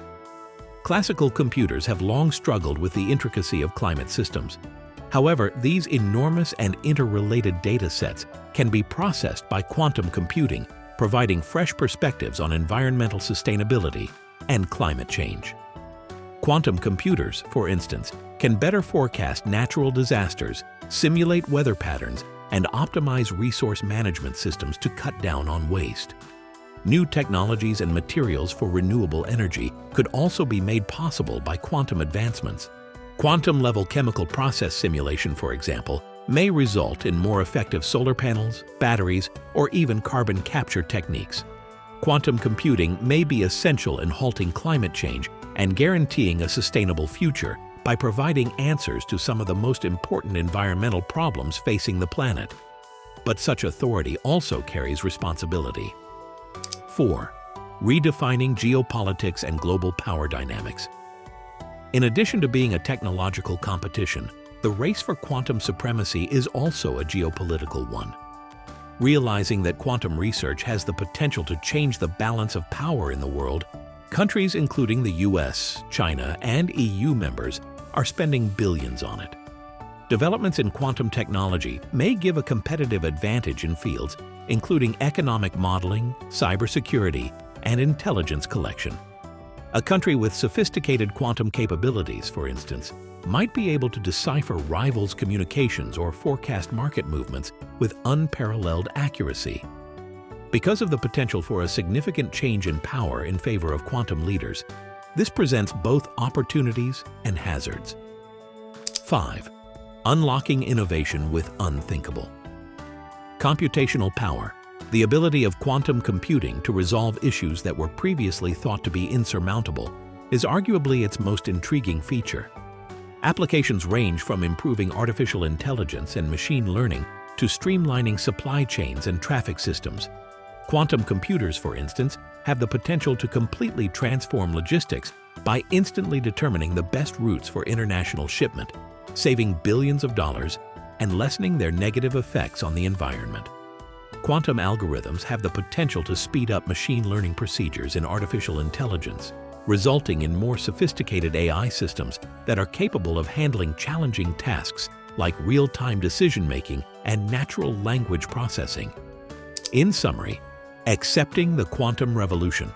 Classical computers have long struggled with the intricacy of climate systems. However, these enormous and interrelated data sets can be processed by quantum computing, providing fresh perspectives on environmental sustainability and climate change. Quantum computers, for instance, can better forecast natural disasters, simulate weather patterns, and optimize resource management systems to cut down on waste. New technologies and materials for renewable energy could also be made possible by quantum advancements. Quantum-level chemical process simulation, for example, may result in more effective solar panels, batteries, or even carbon capture techniques. Quantum computing may be essential in halting climate change and guaranteeing a sustainable future by providing answers to some of the most important environmental problems facing the planet. But such authority also carries responsibility. 4. Redefining geopolitics and global power dynamics. In addition to being a technological competition, the race for quantum supremacy is also a geopolitical one. Realizing that quantum research has the potential to change the balance of power in the world, countries including the US, China, and EU members are spending billions on it. Developments in quantum technology may give a competitive advantage in fields including economic modeling, cybersecurity, and intelligence collection. A country with sophisticated quantum capabilities, for instance, might be able to decipher rivals' communications or forecast market movements with unparalleled accuracy. Because of the potential for a significant change in power in favor of quantum leaders, this presents both opportunities and hazards. 5. Unlocking innovation with unthinkable. Computational power, the ability of quantum computing to resolve issues that were previously thought to be insurmountable, is arguably its most intriguing feature. Applications range from improving artificial intelligence and machine learning to streamlining supply chains and traffic systems. Quantum computers, for instance, have the potential to completely transform logistics by instantly determining the best routes for international shipment, saving billions of dollars and lessening their negative effects on the environment. Quantum algorithms have the potential to speed up machine learning procedures in artificial intelligence, resulting in more sophisticated AI systems that are capable of handling challenging tasks like real-time decision-making and natural language processing. In summary, accepting the quantum revolution.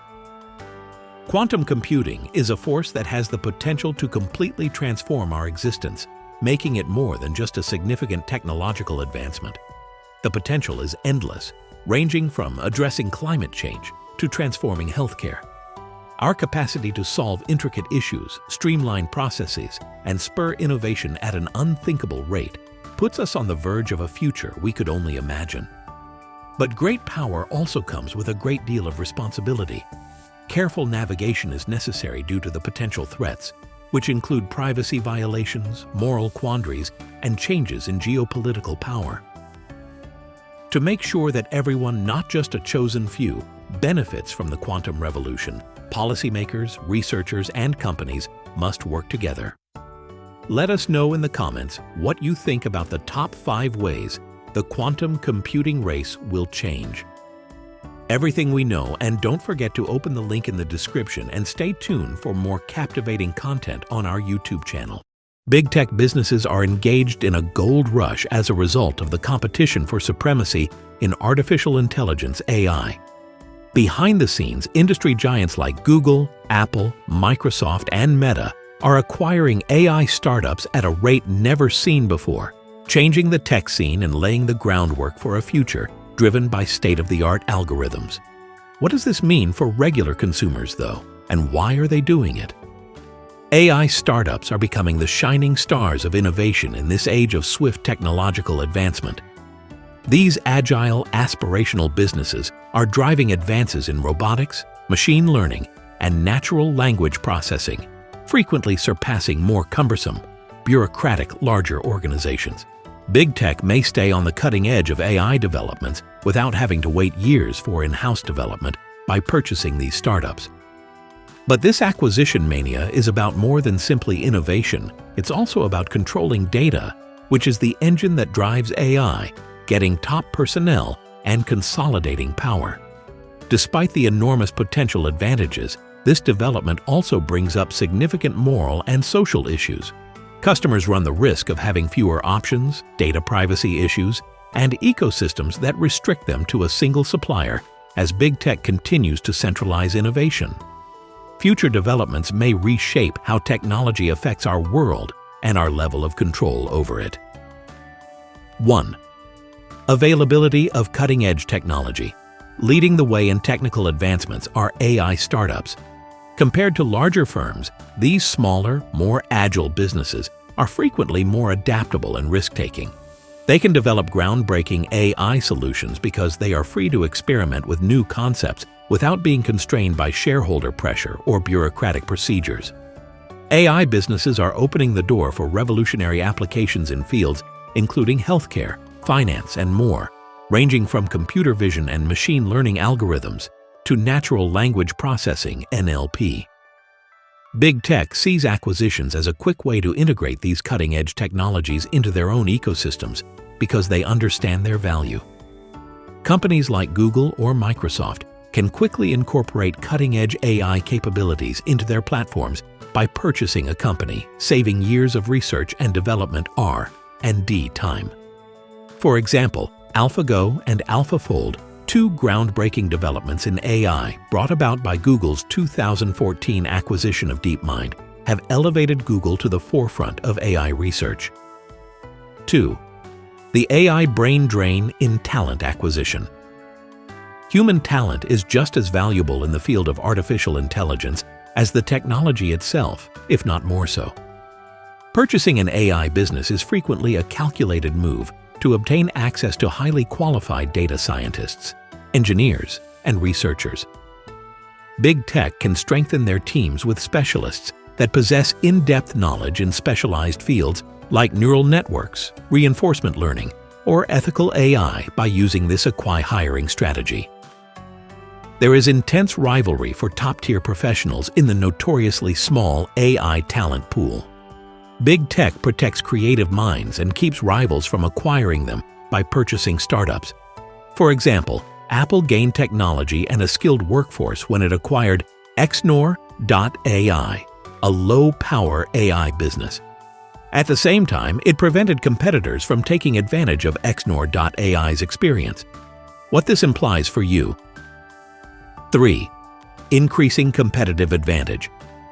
Quantum computing is a force that has the potential to completely transform our existence, making it more than just a significant technological advancement. The potential is endless, ranging from addressing climate change to transforming healthcare. Our capacity to solve intricate issues, streamline processes, and spur innovation at an unthinkable rate puts us on the verge of a future we could only imagine. But great power also comes with a great deal of responsibility. Careful navigation is necessary due to the potential threats, which include privacy violations, moral quandaries, and changes in geopolitical power. To make sure that everyone, not just a chosen few, benefits from the quantum revolution, policymakers, researchers, and companies must work together. Let us know in the comments what you think about the top 5 ways the quantum computing race will change. Everything we know, and don't forget to open the link in the description and stay tuned for more captivating content on our YouTube channel. Big tech businesses are engaged in a gold rush as a result of the competition for supremacy in artificial intelligence (AI). Behind the scenes, industry giants like Google, Apple, Microsoft, and Meta are acquiring AI startups at a rate never seen before, changing the tech scene and laying the groundwork for a future driven by state-of-the-art algorithms. What does this mean for regular consumers, though, and why are they doing it? AI startups are becoming the shining stars of innovation in this age of swift technological advancement. These agile, aspirational businesses are driving advances in robotics, machine learning, and natural language processing, frequently surpassing more cumbersome, bureaucratic larger organizations. Big tech may stay on the cutting edge of AI developments without having to wait years for in-house development by purchasing these startups. But this acquisition mania is about more than simply innovation. It's also about controlling data, which is the engine that drives AI, getting top personnel, and consolidating power. Despite the enormous potential advantages, this development also brings up significant moral and social issues. Customers run the risk of having fewer options, data privacy issues, and ecosystems that restrict them to a single supplier as big tech continues to centralize innovation. Future developments may reshape how technology affects our world and our level of control over it. 1. Availability of cutting-edge technology. Leading the way in technical advancements are AI startups. Compared to larger firms, these smaller, more agile businesses are frequently more adaptable and risk-taking. They can develop groundbreaking AI solutions because they are free to experiment with new concepts without being constrained by shareholder pressure or bureaucratic procedures. AI businesses are opening the door for revolutionary applications in fields including healthcare, finance, and more, ranging from computer vision and machine learning algorithms to natural language processing (NLP). Big tech sees acquisitions as a quick way to integrate these cutting-edge technologies into their own ecosystems because they understand their value. Companies like Google or Microsoft can quickly incorporate cutting-edge AI capabilities into their platforms by purchasing a company, saving years of research and development R&D time. For example, AlphaGo and AlphaFold, 2 groundbreaking developments in AI brought about by Google's 2014 acquisition of DeepMind, have elevated Google to the forefront of AI research. 2. The AI brain drain in talent acquisition. Human talent is just as valuable in the field of artificial intelligence as the technology itself, if not more so. Purchasing an AI business is frequently a calculated move to obtain access to highly qualified data scientists, engineers, and researchers. Big tech can strengthen their teams with specialists that possess in-depth knowledge in specialized fields like neural networks, reinforcement learning, or ethical AI by using this acqui-hiring strategy. There is intense rivalry for top-tier professionals in the notoriously small AI talent pool. Big tech protects creative minds and keeps rivals from acquiring them by purchasing startups. For example, Apple gained technology and a skilled workforce when it acquired Xnor.ai, a low-power AI business. At the same time, it prevented competitors from taking advantage of Xnor.ai's experience. What this implies for you. 3. Increasing competitive advantage.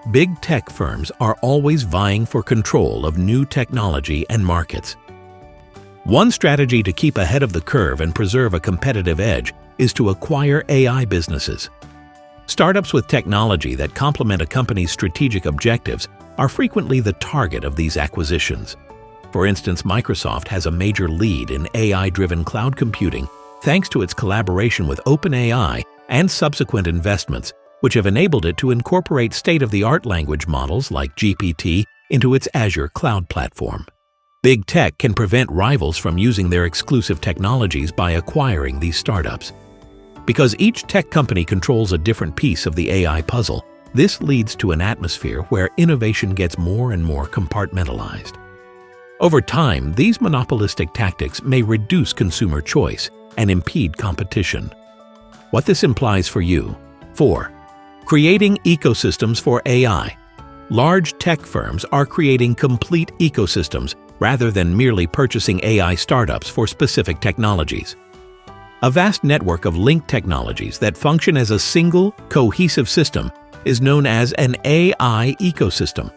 Big tech firms are always vying for control of new technology and markets. One strategy to keep ahead of the curve and preserve a competitive edge is to acquire AI businesses. Startups with technology that complement a company's strategic objectives are frequently the target of these acquisitions. For instance, Microsoft has a major lead in AI-driven cloud computing thanks to its collaboration with OpenAI and subsequent investments, which have enabled it to incorporate state-of-the-art language models like GPT into its Azure cloud platform. Big tech can prevent rivals from using their exclusive technologies by acquiring these startups. Because each tech company controls a different piece of the AI puzzle, this leads to an atmosphere where innovation gets more and more compartmentalized. Over time, these monopolistic tactics may reduce consumer choice and impede competition. What this implies for you. 4. Creating ecosystems for AI. Large tech firms are creating complete ecosystems rather than merely purchasing AI startups for specific technologies. A vast network of linked technologies that function as a single, cohesive system is known as an AI ecosystem.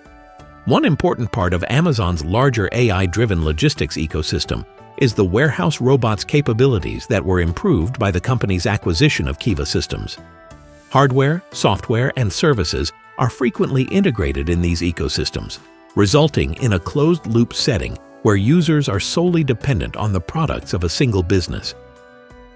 One important part of Amazon's larger AI-driven logistics ecosystem is the warehouse robots' capabilities that were improved by the company's acquisition of Kiva Systems. Hardware, software, and services are frequently integrated in these ecosystems, resulting in a closed-loop setting where users are solely dependent on the products of a single business.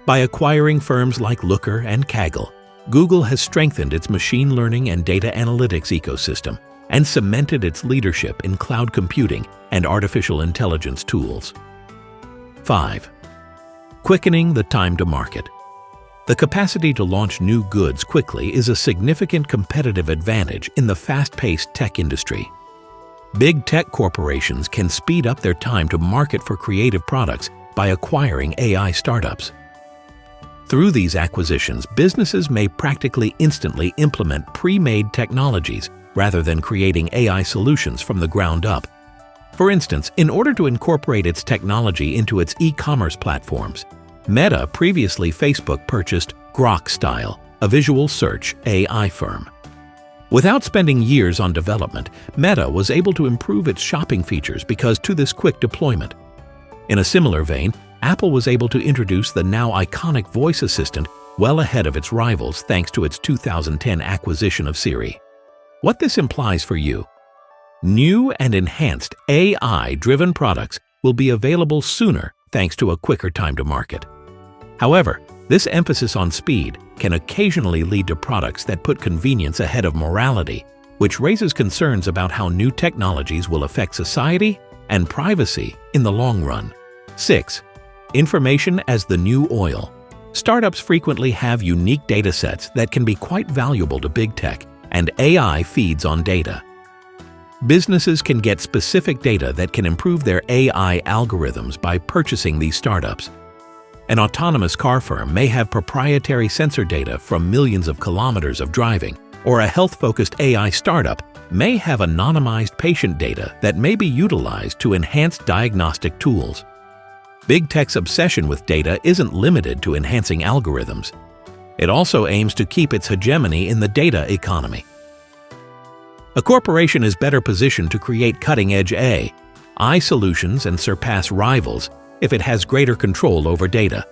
By acquiring firms like Looker and Kaggle, Google has strengthened its machine learning and data analytics ecosystem and cemented its leadership in cloud computing and artificial intelligence tools. 5. Quickening the time to market. The capacity to launch new goods quickly is a significant competitive advantage in the fast-paced tech industry. Big tech corporations can speed up their time to market for creative products by acquiring AI startups. Through these acquisitions, businesses may practically instantly implement pre-made technologies rather than creating AI solutions from the ground up. For instance, in order to incorporate its technology into its e-commerce platforms, Meta, previously Facebook, purchased Grok-Style, a visual search AI firm. Without spending years on development, Meta was able to improve its shopping features because to this quick deployment. In a similar vein, Apple was able to introduce the now iconic voice assistant well ahead of its rivals thanks to its 2010 acquisition of Siri. What this implies for you. New and enhanced AI-driven products will be available sooner thanks to a quicker time to market. However, this emphasis on speed can occasionally lead to products that put convenience ahead of morality, which raises concerns about how new technologies will affect society and privacy in the long run. 6. Information as the new oil. Startups frequently have unique data sets that can be quite valuable to big tech, and AI feeds on data. Businesses can get specific data that can improve their AI algorithms by purchasing these startups. An autonomous car firm may have proprietary sensor data from millions of kilometers of driving, or a health-focused AI startup may have anonymized patient data that may be utilized to enhance diagnostic tools. Big tech's obsession with data isn't limited to enhancing algorithms. It also aims to keep its hegemony in the data economy. A corporation is better positioned to create cutting-edge AI solutions and surpass rivals if it has greater control over data.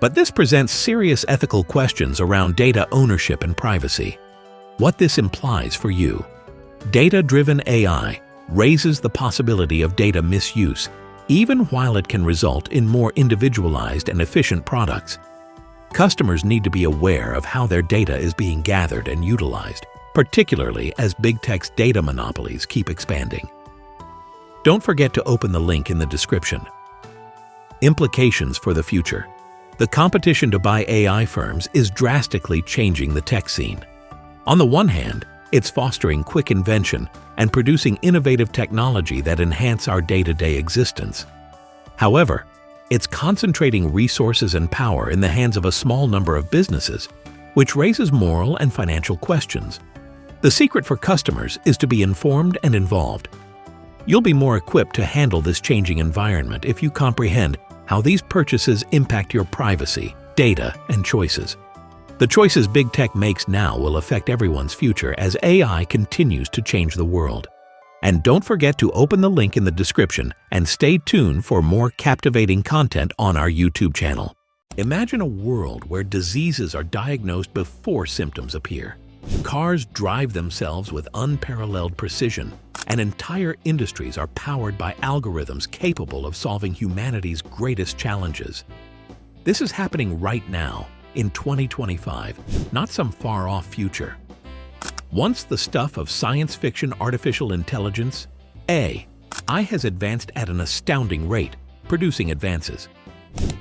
But this presents serious ethical questions around data ownership and privacy. What this implies for you. Data-driven AI raises the possibility of data misuse, even while it can result in more individualized and efficient products. Customers need to be aware of how their data is being gathered and utilized, particularly as big tech's data monopolies keep expanding. Don't forget to open the link in the description. Implications for the future. The competition to buy AI firms is drastically changing the tech scene. On the one hand, it's fostering quick invention and producing innovative technology that enhance our day-to-day existence. However, it's concentrating resources and power in the hands of a small number of businesses, which raises moral and financial questions. The secret for customers is to be informed and involved. You'll be more equipped to handle this changing environment if you comprehend how these purchases impact your privacy, data, and choices. The choices big tech makes now will affect everyone's future as AI continues to change the world. And don't forget to open the link in the description and stay tuned for more captivating content on our YouTube channel. Imagine a world where diseases are diagnosed before symptoms appear. Cars drive themselves with unparalleled precision, and entire industries are powered by algorithms capable of solving humanity's greatest challenges. This is happening right now, in 2025, not some far-off future. Once the stuff of science fiction artificial intelligence, AI has advanced at an astounding rate, producing advances.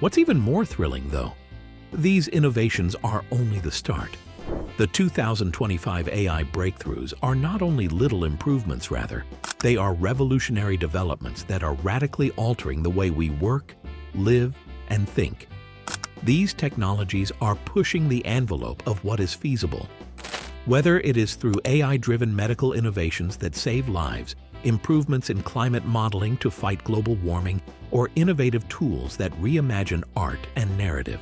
What's even more thrilling, though? These innovations are only the start. The 2025 AI breakthroughs are not only little improvements, rather, they are revolutionary developments that are radically altering the way we work, live, and think. These technologies are pushing the envelope of what is feasible. Whether it is through AI-driven medical innovations that save lives, improvements in climate modeling to fight global warming, or innovative tools that reimagine art and narrative,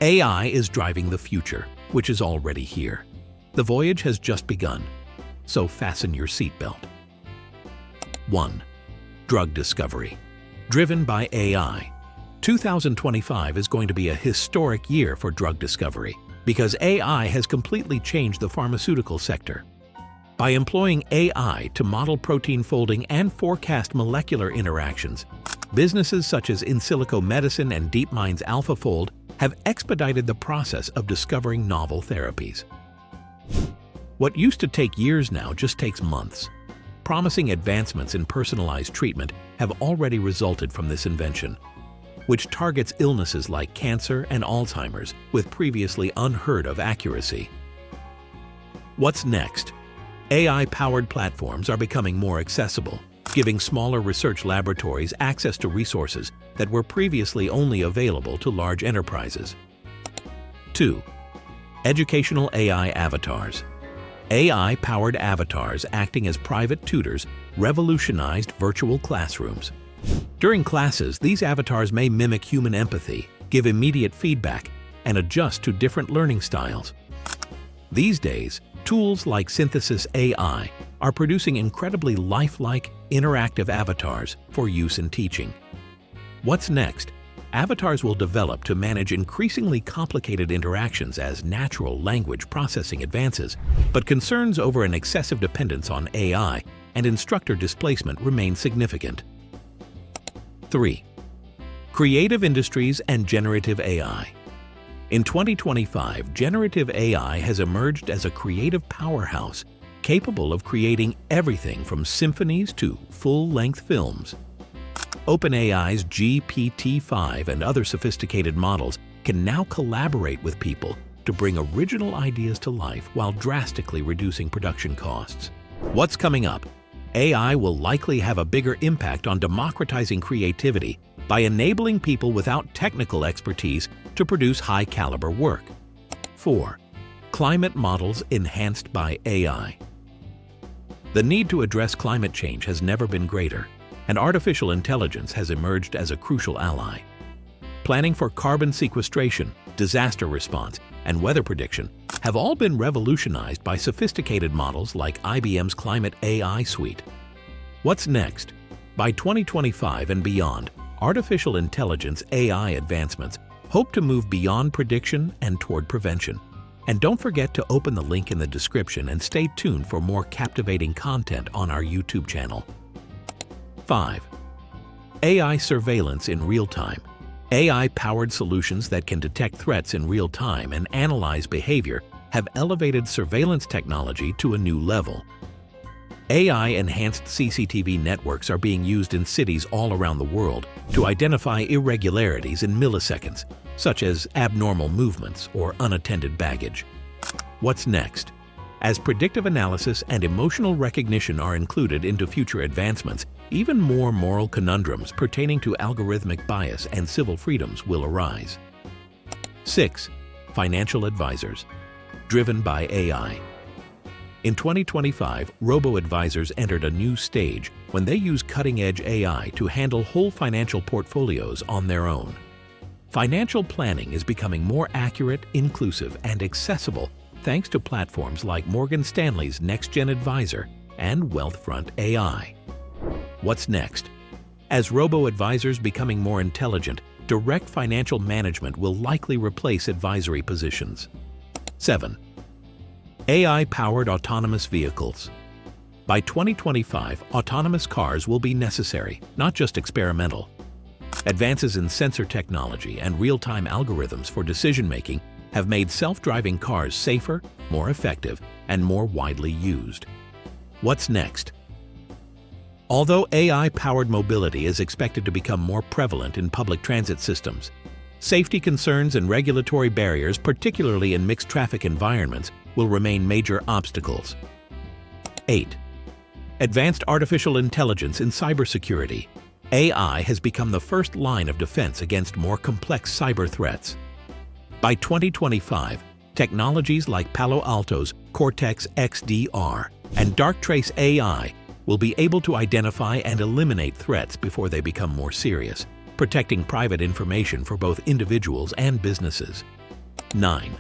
AI is driving the future, which is already here. The voyage has just begun, so fasten your seatbelt. 1. Drug discovery. Driven by AI. 2025 is going to be a historic year for drug discovery because AI has completely changed the pharmaceutical sector. By employing AI to model protein folding and forecast molecular interactions, businesses such as In Silico Medicine and DeepMind's AlphaFold have expedited the process of discovering novel therapies. What used to take years now just takes months. Promising advancements in personalized treatment have already resulted from this invention, which targets illnesses like cancer and Alzheimer's with previously unheard-of accuracy. What's next? AI-powered platforms are becoming more accessible, giving smaller research laboratories access to resources that were previously only available to large enterprises. 2. Educational AI avatars. AI-powered avatars acting as private tutors revolutionized virtual classrooms. During classes, these avatars may mimic human empathy, give immediate feedback, and adjust to different learning styles. These days, tools like Synthesis AI are producing incredibly lifelike, interactive avatars for use in teaching. What's next? Avatars will develop to manage increasingly complicated interactions as natural language processing advances, but concerns over an excessive dependence on AI and instructor displacement remain significant. 3. Creative industries and generative AI. In 2025, generative AI has emerged as a creative powerhouse capable of creating everything from symphonies to full-length films. OpenAI's GPT-5 and other sophisticated models can now collaborate with people to bring original ideas to life while drastically reducing production costs. What's coming up? AI will likely have a bigger impact on democratizing creativity by enabling people without technical expertise to produce high-caliber work. 4. Climate models enhanced by AI. The need to address climate change has never been greater, and artificial intelligence has emerged as a crucial ally. Planning for carbon sequestration, disaster response, and weather prediction have all been revolutionized by sophisticated models like IBM's Climate AI suite. What's next? By 2025 and beyond, artificial intelligence AI advancements hope to move beyond prediction and toward prevention. And don't forget to open the link in the description and stay tuned for more captivating content on our YouTube channel. 5. AI surveillance in real time. AI-powered solutions that can detect threats in real time and analyze behavior have elevated surveillance technology to a new level. AI-enhanced CCTV networks are being used in cities all around the world to identify irregularities in milliseconds, such as abnormal movements or unattended baggage. What's next? As predictive analysis and emotional recognition are included into future advancements, even more moral conundrums pertaining to algorithmic bias and civil freedoms will arise. 6. Financial advisors. Driven by AI. In 2025, robo-advisors entered a new stage when they use cutting-edge AI to handle whole financial portfolios on their own. Financial planning is becoming more accurate, inclusive, and accessible thanks to platforms like Morgan Stanley's NextGen Advisor and Wealthfront AI. What's next? As robo-advisors becoming more intelligent, direct financial management will likely replace advisory positions. 7. AI-powered autonomous vehicles. By 2025, autonomous cars will be necessary, not just experimental. Advances in sensor technology and real-time algorithms for decision-making have made self-driving cars safer, more effective, and more widely used. What's next? Although AI-powered mobility is expected to become more prevalent in public transit systems, safety concerns and regulatory barriers, particularly in mixed traffic environments, will remain major obstacles. 8. Advanced artificial intelligence in cybersecurity. AI has become the first line of defense against more complex cyber threats. By 2025, technologies like Palo Alto's Cortex XDR and Darktrace AI will be able to identify and eliminate threats before they become more serious, protecting private information for both individuals and businesses. 9.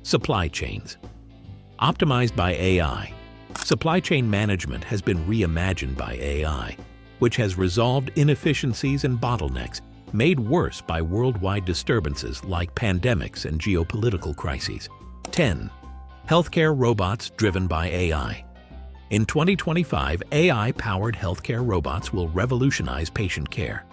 Supply chains. Optimized by AI. Supply chain management has been reimagined by AI, which has resolved inefficiencies and bottlenecks made worse by worldwide disturbances like pandemics and geopolitical crises. 10. Healthcare robots driven by AI. In 2025, AI-powered healthcare robots will revolutionize patient care.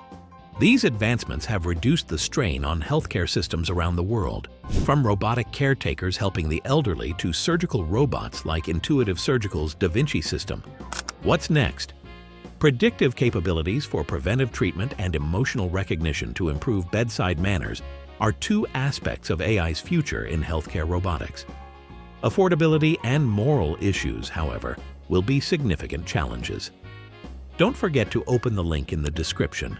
These advancements have reduced the strain on healthcare systems around the world, from robotic caretakers helping the elderly to surgical robots like Intuitive Surgical's Da Vinci system. What's next? Predictive capabilities for preventive treatment and emotional recognition to improve bedside manners are two aspects of AI's future in healthcare robotics. Affordability and moral issues, however, will be significant challenges. Don't forget to open the link in the description.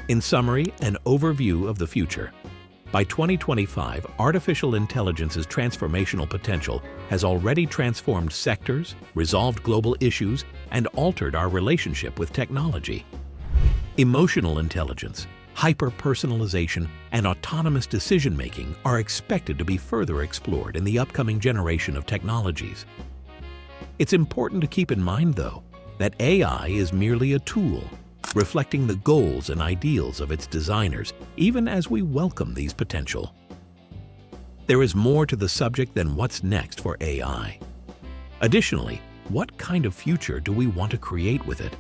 In summary, an overview of the future. By 2025, artificial intelligence's transformational potential has already transformed sectors, resolved global issues, and altered our relationship with technology. Emotional intelligence, hyper-personalization, and autonomous decision-making are expected to be further explored in the upcoming generation of technologies. It's important to keep in mind, though, that AI is merely a tool, reflecting the goals and ideals of its designers, even as we welcome these potential. There is more to the subject than what's next for AI. Additionally, what kind of future do we want to create with it?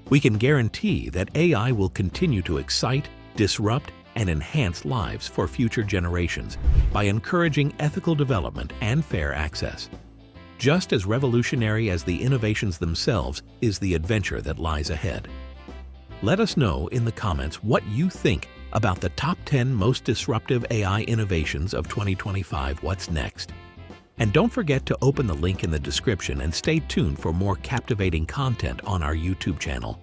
We can guarantee that AI will continue to excite, disrupt, and enhance lives for future generations by encouraging ethical development and fair access. Just as revolutionary as the innovations themselves is the adventure that lies ahead. Let us know in the comments what you think about the top 10 most disruptive AI innovations of 2025. What's next? And don't forget to open the link in the description and stay tuned for more captivating content on our YouTube channel.